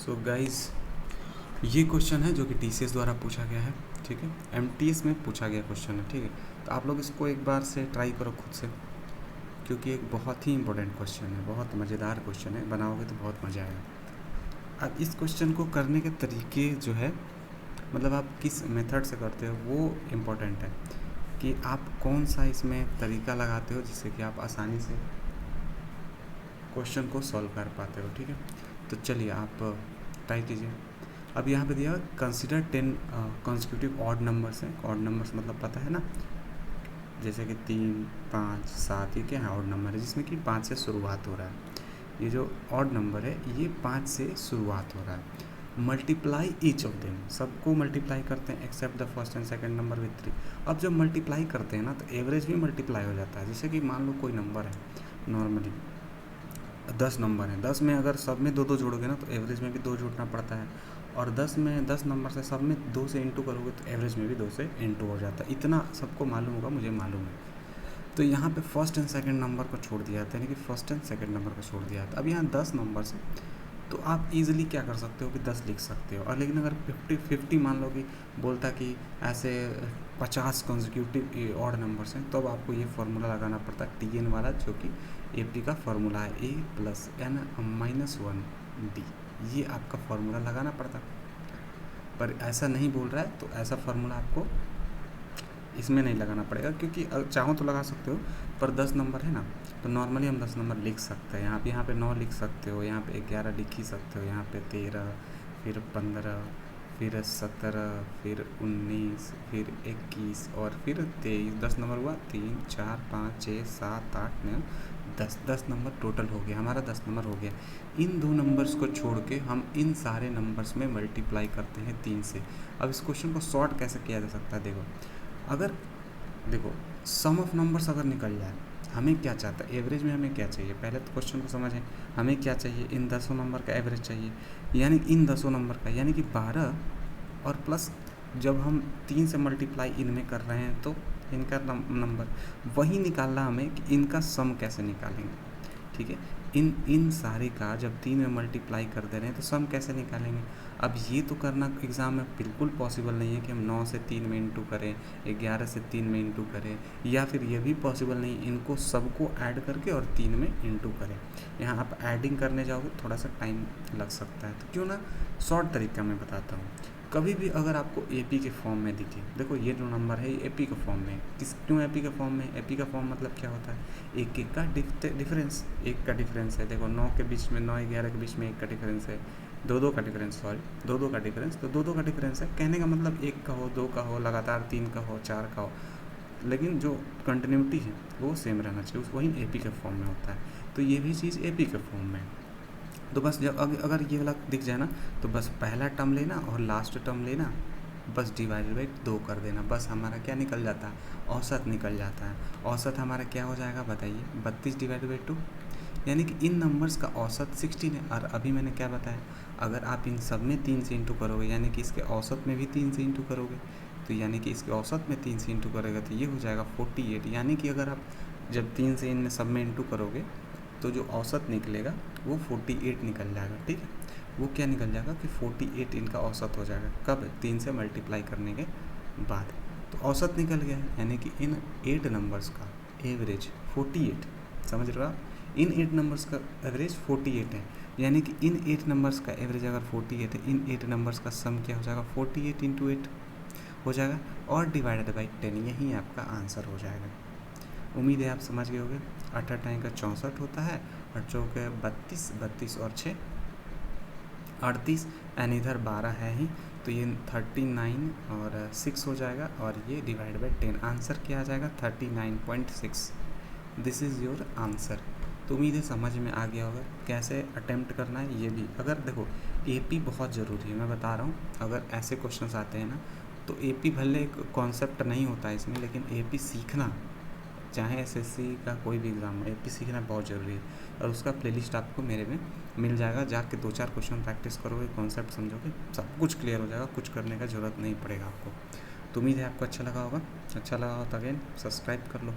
So guys, ये question है जो कि टीसीएस द्वारा पूछा गया है। ठीक है, एमटीएस में पूछा गया क्वेश्चन है। ठीक है, तो आप लोग इसको एक बार से ट्राई करो खुद से, क्योंकि एक बहुत ही इंपॉर्टेंट क्वेश्चन है, बहुत मज़ेदार क्वेश्चन है। बनाओगे तो बहुत मज़ा आएगा। अब इस क्वेश्चन को करने के तरीके जो है, मतलब आप किस मेथड से करते हो वो इम्पोर्टेंट है, कि आप कौन सा इसमें तरीका लगाते हो जिससे कि आप आसानी से क्वेश्चन को सॉल्व कर पाते हो। ठीक है, तो चलिए आप ट्राई कीजिए। अब यहाँ पे दिया कंसिडर 10 कॉन्सिक्यूटिव ऑड नंबर्स हैं। ऑड नंबर्स मतलब पता है ना, जैसे कि 3, 5, 7, ये क्या है? ऑड नंबर है जिसमें कि 5 से शुरुआत हो रहा है। ये जो ऑड नंबर है ये 5 से शुरुआत हो रहा है। मल्टीप्लाई ईच ऑफ देम, सबको मल्टीप्लाई करते हैं except the first and second number with 3। अब जब मल्टीप्लाई करते हैं ना तो एवरेज भी मल्टीप्लाई हो जाता है। जैसे कि मान लो कोई नंबर है, नॉर्मली 10 नंबर हैं, 10 में अगर सब में 2-2 जोड़ोगे ना तो एवरेज में भी 2 जोड़ना पड़ता है। और 10 नंबर से सब में 2 से इंटू करोगे तो एवरेज में भी 2 से इंटू हो जाता है। इतना सबको मालूम होगा, मुझे मालूम है। तो यहाँ पे फर्स्ट एंड सेकंड नंबर को छोड़ दिया था, यानी कि फर्स्ट एंड सेकंड नंबर को छोड़ दिया था। अब यहाँ 10 नंबर से तो आप इजीली क्या कर सकते हो कि 10 लिख सकते हो। और लेकिन अगर 50 मान लो कि बोलता कि ऐसे 50 कॉन्जिक्यूटिव ऑड नंबर्स हैं, तो अब आपको ये फार्मूला लगाना पड़ता है TN वाला, जो कि AP का फार्मूला है A + n - 1 D। ये आपका फार्मूला लगाना पड़ता, पर ऐसा नहीं बोल रहा है तो ऐसा फार्मूला आपको इसमें नहीं लगाना पड़ेगा, क्योंकि चाहो तो लगा सकते हो, पर 10 नंबर है ना, तो नॉर्मली हम 10 नंबर लिख सकते हैं। यहाँ पे 9 लिख सकते हो, यहाँ पे 11 लिख ही सकते हो, यहाँ पे 13, फिर 15, फिर 17, फिर 19, फिर 21 और फिर 23। 10 नंबर हुआ, 3, 4, 5, 6, 7, 8, 9, 10। 10 नंबर टोटल हो गया हमारा, 10 नंबर हो गया। इन 2 नंबर्स को छोड़ के हम इन सारे नंबर्स में मल्टीप्लाई करते हैं 3 से। अब इस क्वेश्चन को शॉर्ट कैसे किया जा सकता है, देखो सम ऑफ नंबर्स अगर निकल जाए, हमें क्या चाहता है, एवरेज में हमें क्या चाहिए, पहले तो क्वेश्चन को समझें। हमें क्या चाहिए, इन 10 नंबर का एवरेज चाहिए, यानी इन 10 नंबर का, यानी कि 12 और प्लस जब हम 3 से मल्टीप्लाई इनमें कर रहे हैं तो इनका नंबर वही निकालना हमें कि इनका सम कैसे निकालेंगे। ठीक है, इन सारे का जब 3 में मल्टीप्लाई कर दे रहे हैं तो सम कैसे निकालेंगे। अब ये तो करना एग्ज़ाम में बिल्कुल पॉसिबल नहीं है कि हम 9 से 3 में इंटू करें, 11 से 3 में इंटू करें, या फिर ये भी पॉसिबल नहीं इनको सबको ऐड करके और 3 में इंटू करें। यहाँ आप ऐडिंग करने जाओगे थोड़ा सा टाइम लग सकता है, तो क्यों ना शॉर्ट तरीका मैं बताता हूँ। कभी भी अगर आपको AP के फॉर्म में दिखे, देखो ये जो नंबर है ये AP के फॉर्म में, क्यों AP के फॉर्म में? AP का फॉर्म मतलब क्या होता है, एक का डिफरेंस, एक का डिफरेंस है। देखो 9 के बीच में, 9 11 के बीच में 1 का डिफरेंस है, 2 का डिफरेंस, सॉरी 2 का डिफरेंस, तो 2 का डिफरेंस है। कहने का मतलब 1 का हो, 2 का हो, लगातार 3 का हो, 4 का हो, लेकिन जो कंटिन्यूटी है वो सेम रहना चाहिए, वही AP के फॉर्म में होता है। तो ये भी चीज़ AP के फॉर्म में है। तो बस जब अगर ये वाला दिख जाए ना, तो बस पहला टर्म लेना और लास्ट टर्म लेना, बस डिवाइडेड बाई 2 कर देना, बस हमारा क्या निकल जाता है, औसत निकल जाता है। औसत हमारा क्या हो जाएगा बताइए, 32 डिवाइडेड बाई 2, यानी कि इन नंबर्स का औसत 16 है। और अभी मैंने क्या बताया, अगर आप इन सब में 3 से इंटू करोगे, यानी कि इसके औसत में भी 3 से इंटू करोगे, तो यानी कि इसके औसत में 3 से इंटू करेगा तो ये हो जाएगा 48। यानी कि अगर आप जब 3 से इन सब में इंटू करोगे तो जो औसत निकलेगा वो 48 निकल जाएगा। ठीक है, वो क्या निकल जाएगा कि 48 इनका औसत हो जाएगा। कब? 3 से मल्टीप्लाई करने के बाद। तो औसत निकल गया है, यानी कि इन 8 नंबर्स का एवरेज 48, समझ रहे हो आप? इन 8 नंबर्स का एवरेज 48 है, यानी कि इन 8 नंबर्स का एवरेज अगर 48 है, इन 8 नंबर्स का सम क्या हो जाएगा, 48 × 8 हो जाएगा, और डिवाइडेड बाई 10, यही आपका आंसर हो जाएगा। उम्मीद है आप समझ गए होंगे। 8 8 का 64 होता है, और चौके 32, 32 और 6 38, एंड इधर 12 है ही, तो ये 39 और 6 हो जाएगा, और ये डिवाइड बाई 10, आंसर क्या आ जाएगा 39.6। This is your answer. तो उम्मीद है समझ में आ गया होगा कैसे अटेम्प्ट करना है। ये भी अगर देखो AP बहुत ज़रूरी है, मैं बता रहा हूँ। अगर ऐसे क्वेश्चंस आते हैं ना, तो AP भले एक कॉन्सेप्ट नहीं होता है इसमें, लेकिन AP सीखना, चाहे SSC का कोई भी एग्ज़ाम हो, AP सीखना बहुत ज़रूरी है। और उसका प्लेलिस्ट आपको मेरे में मिल जाएगा, जाके 2-4 क्वेश्चन प्रैक्टिस करोगे, कॉन्सेप्ट समझोगे, सब कुछ क्लियर हो जाएगा, कुछ करने का ज़रूरत नहीं पड़ेगा आपको। तो उम्मीद है आपको अच्छा लगा होगा। अच्छा लगा हो तो अगेन सब्सक्राइब कर लो।